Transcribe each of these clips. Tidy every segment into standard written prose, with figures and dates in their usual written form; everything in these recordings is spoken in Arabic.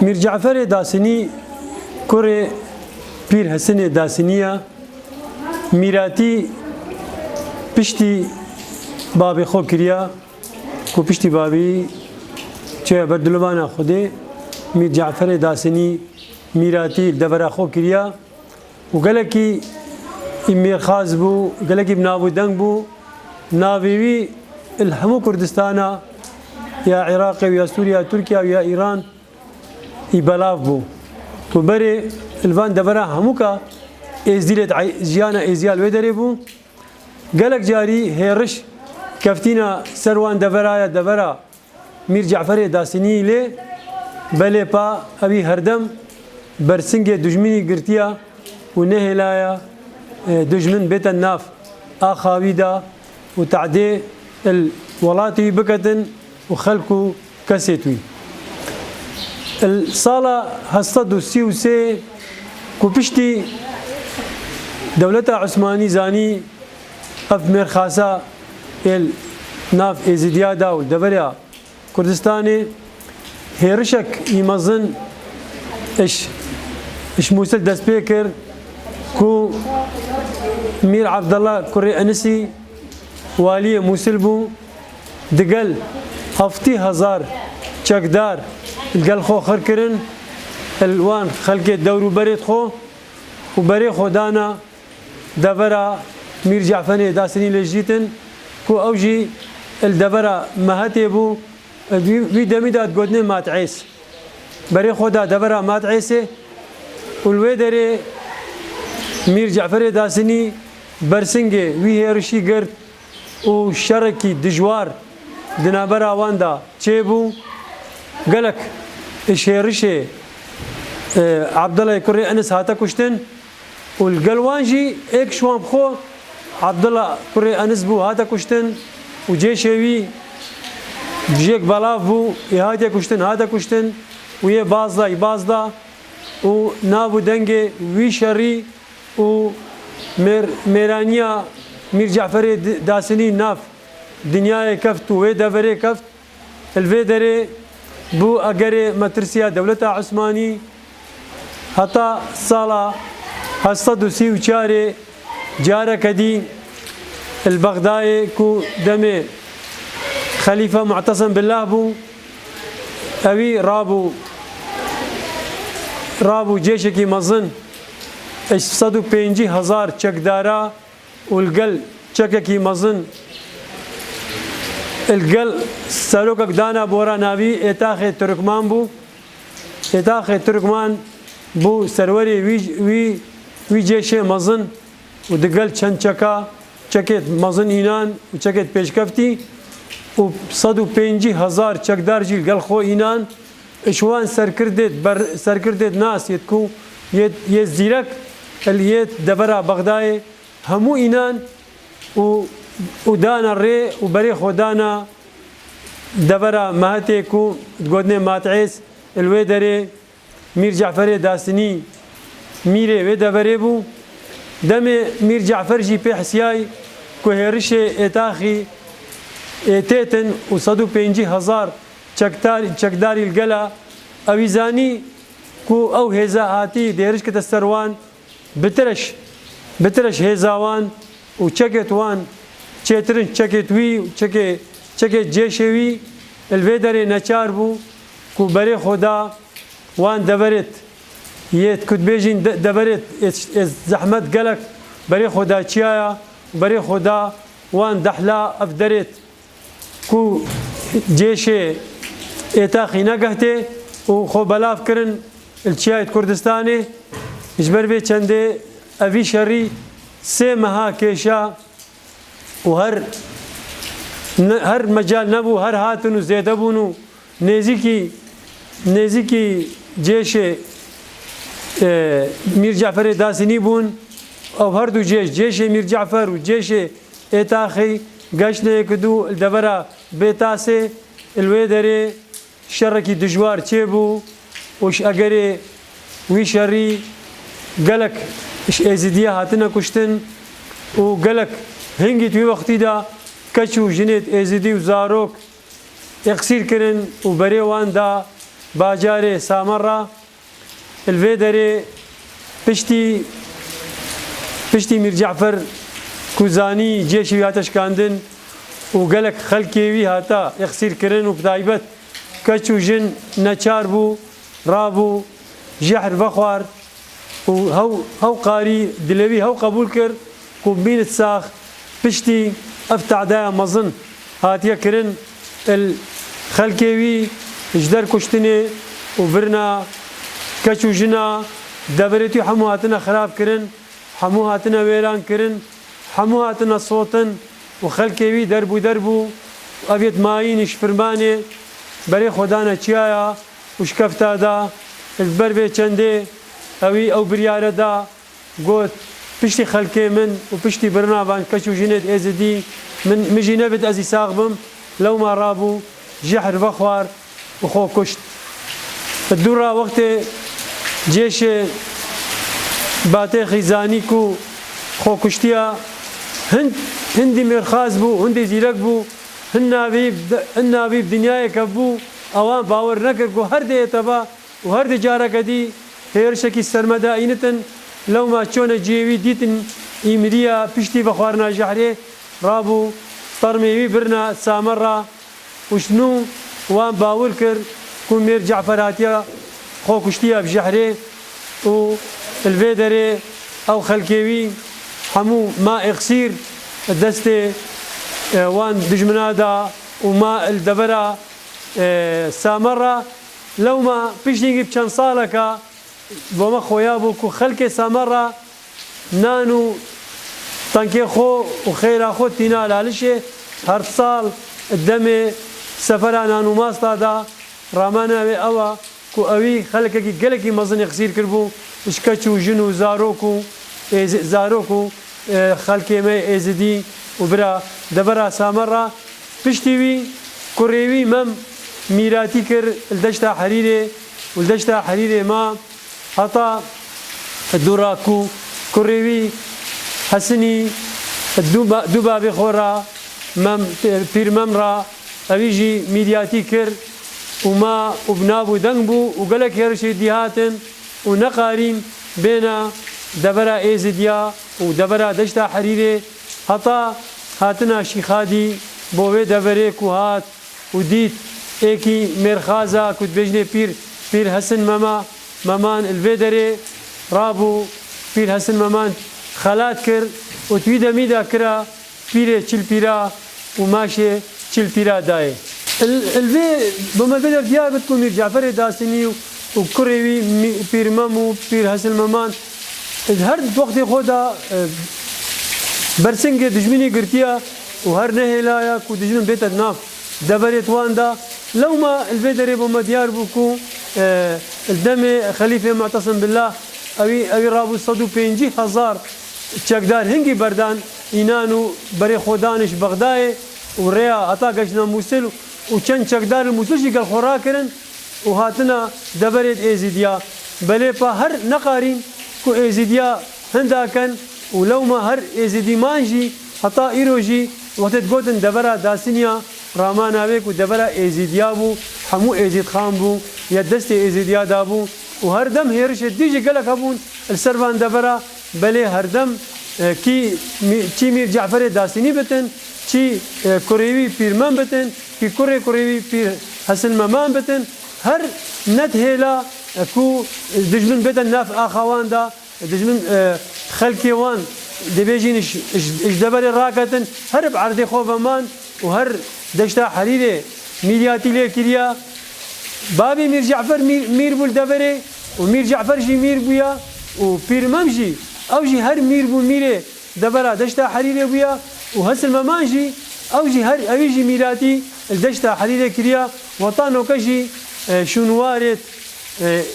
میر جعفر داسنی کوڕێ پیر حەسەنێ داسنیە میراتی پشتی بابی خۆ کردیا و پشتی بابی چه بەردلوانە خودێ میر جعفر داسنی میراتی دەڤەرا خۆ کردیا و گەلێکی مێرخاز بوو گەلێکی ناو دەنگ بوو ناوێوی هەموو کوردستانە یا عێراق یا سووریا تورکیا یا ئیران بەلاف بوو و بەرێ الوان دەڤەرا هەمووکە ئێزدیلێت ژیانە ئێزیال وێ دەرێ بوو گەلێک جاری هێڕش کەفتینە سەروان دەڤەرایە دەڤەرا میر جعفر داسنی لێ بەلێپا ئەوی هەردەم بەرسنگێ دوژمنی گرتیە و نەهێلایە دژمن بێتە ناف ئاخاویدا و تعدێ وڵاتی بکەتن و خەلک و کەسێتوی ساڵە 1933 و پشتی دەولەتە عوسمانی زانی ئەف مێرخاسە ناف ئێزیدیادا و دەڤەریا کوردستانê هێرشێک مەزن اش مووسل دەست پێ کرد ku میر عەبدەڵڵا کوڕی ئەنسی والیە مووسل بوو دگەل 7,000 چەکدار گەل خۆ خڕکردن ئەلوان خەلکێ دەور و بەرێت خۆ و بەرێ خۆدانە دەڤەرا میر جعفەرێ داسنی لێژیتن ku ئەو ژی دەڤەرا مەهەتێ بوو وی دەمیدا گوتنێ ماتعێس بەرێ خۆدا دەڤەرا ماتعێسێ و لێ دەرێ میر جعفەرێ داسنی بەرسنگێ وی هێرشی گرت و شەڕێکی دژوار دنابەرا واندا چێبوو گەلک هێرشێ عەبدەڵڵای کوڕی ئەنس هاتە کوشتن و گەلوان ژی ئێک شوان بخۆ عەبدەڵڵا کوڕی ئەنس بوو هاتە کوشتن و جێشێوی ژێک بەڵاف بوو هاتێ کوشتن هاتە کوشتن و یێ بازدا و ناو و دەنگێ وی شەڕی و مێرانیە میر جعفەرێ داسنی ناف دنیایە کەفت و وێ دەڤەرێ کەفت الوێ دەرێ بوو ئەگەرێ مەترسیە دەولەتە عوسمانی هەتا ساڵە 1934 جارێکە دی البەغدایê ku demê خەلیفە معتەسم بالله بوو ئەوی ڕابوو جێشێکی مەزن 150,000 چەکدارە و لەگەل چەکێکی مەزن لەگەل سەرۆکێک دانا بۆرە ناوی ئێتاخێ تورکمان بوو ئێتاخێ تورکمان بوو سەروەری وی جێشێ مەزن و دەگەل چەند چەکێت مەزن ئینان و چەکێت پێشکەفتی و 150,000 چەکدار ژی لەگەڵ خۆ ئینان شوان سەرکردێت ناسێت و یێ زیرەک یێت دەڤەرا بەغدایê هەموو ئینان و دانە ڕێ و بەرێ خۆدانە دەڤەرا مەهەتێک و گوتنێ ماتعێس لێ دەرێ میر جعفەرێ داسنی میرێ وێ دەڤەرێ بوو دەمێ میر جعفەر ژی پێ حسیای ku هێرشێ ئێتاخی ئێتێتن و 150,000 چەکداری لەگەلە ئەوی زانی ku ئەو هێزە هاتی دێرش کەتە سەروان بترش هێزاوان و چەکێت وان چێترن چەکێت وی و چەکێت جێشێوی لێ دەرێ نەچار بوو ku بەرێ خۆدا وان دەبەرێت یێت کوتبێژین دەبەرێت زەحمەت گەلک بەرێ خۆدا چیایە بەرێ خۆدا وان دەحلا ئەف دەرێت ku جێشێ ئێتاخی نەگەهتێ و خۆ بەلافکردن چیایت کوردستانê ji ber vê çendê evî şerî sê meha kêşa û her mecal nebû her hatin û zêde bûn û nêzîkî cêşê Mîr Ceferê Dasînî bûn ew her du cêşê Mîr Cefer û cêşê êtaxî geşnê kirdû li devera Bêtasê li wê derê şerrekî dijwar çêbû û ji egerê wî şerî gelek ji êzidiya hatine kuştin û gelek hingî wî wextî da keç û jinê êzidî û zarok eqsîr kirin û berê wan da باجاري سامرة الفيدري پشتی میر جعفر کوزانی جيشي هاتش كاندن وقالك خلكي هاتا يخسير كرن وبدايبت كاتشو جن نچار بو رابو جحر بخوار وهو قاري دلوي هو قبول كر كوبين الساخ بشتي افتع دا مظن هاتيا كرن الخلكيوي جدر كشتني وبرنا كاتشو جنا دبرتي حمو هاتنا خراب كرن حمو هاتنا ويران كرن حمو هاتنا صوتن وخلكيوي دربو أبيت ماينش فرماني بري خدانا چيايا وشكفتا دا البربي چنده او بريارة دا قوت بشتي خلكي من وبشتي برنابان كشو جنت ازدي من مجي نبت ازي ساغبم لو ما رابو جحر بخوار وخو كشت الدورة وقت جيش باتي خيزاني كو خو كشتيا هندي مرخاز بو هندي زيرك بو هنابي بدنياي كبو اوان باور نكر كو هر دي تبا وهر دي جارة كدي هيرشكي السرمدا اينتن لو ما چون جيوي ديتن ايمريا بشتي بخوارنا جحري رابو طرميوي برنا سامرة وشنو وان باور كر كو مير جعفراتيا خو كشتيا بجحري و الفيدري او خلكيوي حمو ما اخسير الدستي وان دجمنادا وما الدبرة سامرة لو ما بيشتي بشان صالكا وما خويابو كو خلكي سامرة نانو تنكي خو وخيرا خو تينا لالشي هر صال الدمي سفرا نانو ماستا دا رامانا بي اوا كو اوي خلكي قلكي مزن يخسير كربو اشكتشو جنو زاروكو خلكي مي ازدي وبرا دبرا سامرة بشتيوي كوريوي مم ميراتي كر الدشتا حريري والدشتا حريري ما هطا الدوراكو كوريوي حسني الدوبا بخورا مم بير ممرا اويجي ميراتي كر وما وبنابو دنبو وقالك يرشي ديهاتن ونقارين بين دبرا ازديا ودبرا دشتا حريري هطا هاتنا شيخادي بوه دبري كوهات وديت ايكي مرخازا كنت بجني بير حسن مامان الفيدري رابو بير حسن مامان خالات كر وتويدا ميدا كرا بير چل بيرا وماشي چل بيرا داي الفي بما بدر ديا بتكون مير جعفر داسني وكريوي بير مامو بير حسن مامان هر وقت خودا برسنگ دجمني قرتيا وهر نهلايا كو دجمن بيت الناف دبرت واندا لو ما الفيدري بما ديار بوكو الدم خليفه معتصم بالله اوي رابو صدو 50,000 چکدار هنگي بردان اينانو بري خودانش بغداد وريا عطا گشنا موصل وچن چکدار موصل شي قال خورا كرن وهاتنا دبرت ازيديا بلي با هر نقارين كو ازيديا هنداكن ولو ما هر ازيدي مانجي حتى ايروجي وقت تقولن دبرا داسنيا رامان ابيك ودبرا ازيديا بو حمو ازيد خان بو يا دست ازيديا دابو وهر دم هيرش ديجي قالك ابون السربان دبرا بلي هر دم كي مير جعفر داسني بتن كي كوريوي بيرمان بتن كي كوريوي بير حسن مامان بتن هر نت هيلا كو دجمن بتن ناف اخوان دا دجمن خلكي وان دبيجين اش دبر راكتن هر بعرض خوف امان وهر دشتا حريري ميرياتي لي كريا بابي مير جعفر مير بول دبري ومير جعفر جي مير بويا وبير ممجي او جي هر مير بول ميري دبرا دشتا حريري بويا وهسل ممانجي او جي هر اويجي ميراتي الدشتا حريري كريا وطانو كجي شنوارت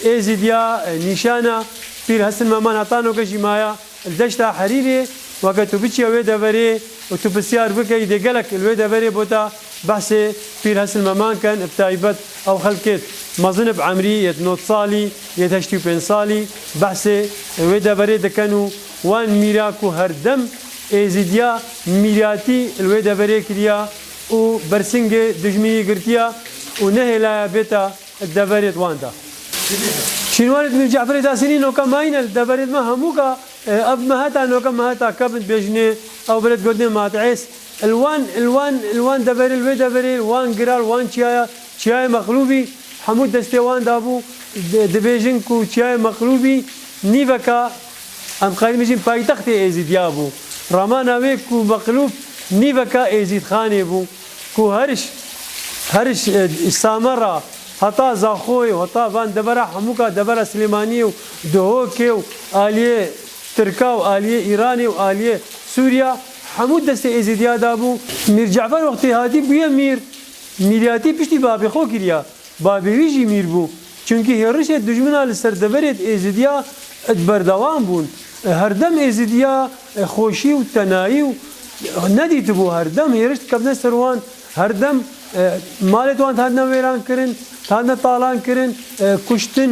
ازيديا نيشانا بير هسل ممان هطانو كجي مايا الدشتا حريري وقت بيتشي ويدا بري وتبسيار بكي دي قالك الويدا بري بوتا بحثي بير هسل ممان كان بتايبت او خلكت مظنب عمري يتنوت صالي يتهشتي بين صالي بحثي الويدا بري دكانو وان ميراكو هردم ازيديا ميراتي الويدا بري كريا و برسنج دجمي قرتيا ونهلا بيتا الدبرت واندا شنوان مير جعفر داسني نوكا ماين الدبرت ما هموكا اب مهتا نوكا مهتا كبد بيجني او بلد قدام ما تعيس الوان دبري الوي دبري وان قرال وان شاي مقلوبي حمود دستوان دابو دبيجن كو شاي مقلوبي نيفكا ام قايل مجين بايتخت ازيد يابو رمانا ويكو مقلوب نيفكا ازيد خاني بو كو هرش سامرة هتا زاخوي وهتا فان دبرا حموكا دبرا سليماني ودهوكي وآلية تركا وآلية إيراني وآلية سوريا حمود دست ازيديا دابو مير جعفر وقتی هادی بویا میریاتی پشتی بابی خو کریا بابی ویجی میر بو چونکی هرش دجمنا لسر دبرت ازیدیا بردوام بون هردم ازیدیا خوشی و تنایی و ندیت بو هردم هرش کبن سروان هردم مالت وان تادنا ویران کرن تادنا طالان کرن کشتن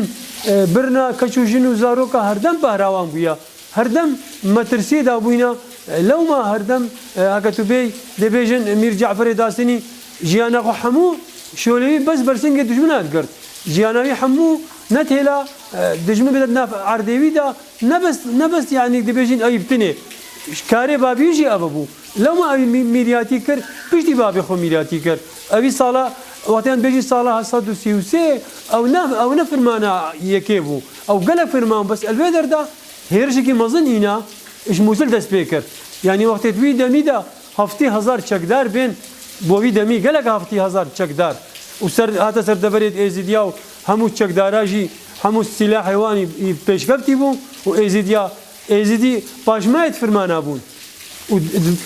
برنا کچوجن و زاروکا هردم بهراوان بویا هردم مترسی دابوینا لو ما هردم هكذا بي دبيجن مير جعفر داسني جيانا حمو شولي بس برسنج دجمنات قرد جيانا حمو نتهلا دجمن بدنا عرديوي دا نبس يعني دبيجن ايبتني كاري بابي يجي ابو لو ما ميرياتي كر بيجي بابي خو ميرياتي كر ابي صلاه وقتين بيجي صلاه صد سيوسي او نفرمانا يكيبو او قال فرمان بس الفيدر دا هيرشكي مظن هنا ايش موصل دست بيكر يعني وقت توي دمي دا هفتي هزار چکدار بين بوي دمي قالك هفتي هزار چکدار وسر هذا سر دبرت ازيديا همو چکداراجي همو سلاح حيواني پیشکفتی بو و ازيدي پاشمایت فرمان ابون و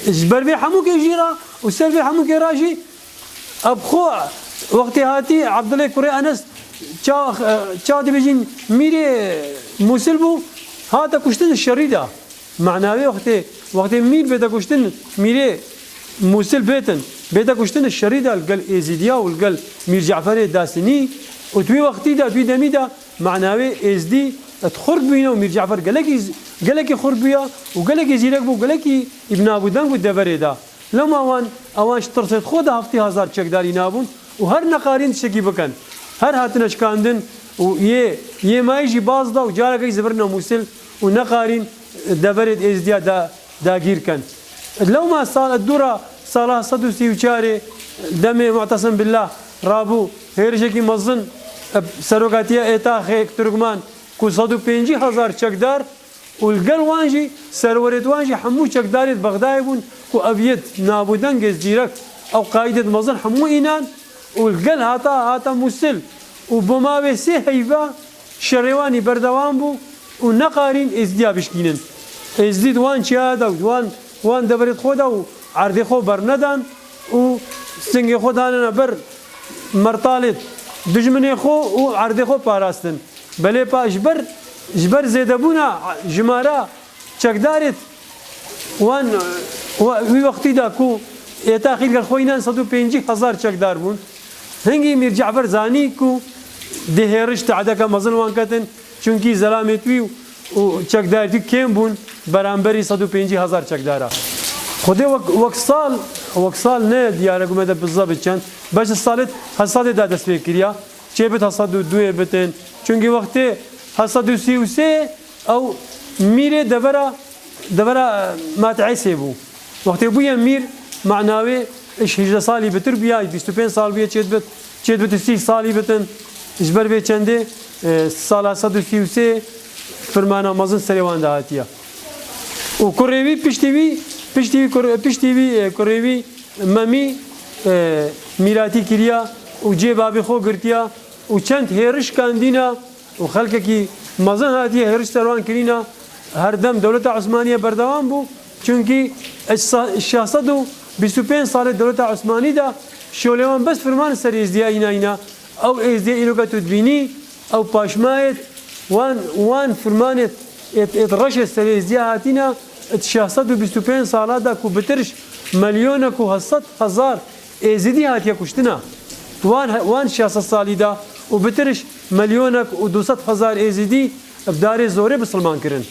جبر بي همو كجيرا و سر بي همو كراجي ابخو وقت هاتي عبد الله كوري انس چا دبيجين ميري موصل بو هذا كشتن الشريده معناوي وقت مير بيتا كشتن ميري موصل بيتا كشتن الشريده القل ازيديا والقل مير جعفر داسني وتوي وقتي دا توي دمي دا معناوي ازدي تخرج بينا ومير جعفر قالك خرج بيا وقالك يزيلك بو قالك ابن ابو دنگ والدبري دا لما اوان شطرت خود هفتي هزار چکداري نابون وهر نقارين شكي بكن هر هاتنش كاندن ويه ما يجي باز دا وجارك زبرنا موصل ونقارين دبرت ازديا داگير كان لو ما صار الدورة صلاة صدوسي وشاري دمي معتصم بالله رابو هيرجكي مظن سروقاتيا ايتا خيك تركمان كو صدو 50,000 چکدار والقل وانجي سرورت وانجي حمو چکدارت بغداي بون كو ابيت نابودن گزديرك او قايدة مظن حمو اينان والقل هاتا مسل وبماوي سي هيفا شريواني بردوان بو ونقارين ازديا بشكينن ازديد وان شادا وان دبرت خودا وعرضي خو برندان وسنگي خودانا بر مرطالت دجمني خو وعرضي خو باراستن بلي با جبر زيدبونا جمارا چکدارت وان وي وقتي دا كو يتاخيل خوينان 150,000 چکدار بون هنگي مير جعفر زاني كو دهيرش تعدك مظن وان كتن چونکی زلامتوی و چکداری کم بون برانبری 150,000 چکدارا خودی وقت سال نه دیاره گمده بالضبط چند باش السالت حساد دادس فکریا چه بت حساد دوی بتن چونکی وقتی حساد 33 او میره دبره ما تعیسه بو وقتی بویا میر معناوی ايش هجده سالي بتر بيا 25 سال بيا چه بت 30 سالي بتن اجبر بي چنده سال 133 فرمانا مزن سریوان دهاتیا و کوریوی پشتیوی کوریوی ممی میراتی کریا و جه بابی خو گرتیا و چند هرش کاندینا و خلق کی مزن هاتیا هرش سروان کرینا هر دم دولت عثمانیه بردوام بو چونکی 625 سال دولت عثمانی دا شولیوان بس فرمان سر ازدیا اینا او ازدیا اینو که تدبینی او پاشمایت وان فرمانت اترش سر ازدیا هاتینا 625 ساله دا کو بترش مليون کو 100,000 ازدی هاتیا کشتنا وان 600 سالی دا و بترش مليون و 200,000 ازدی بدار زوره بسلمان کرن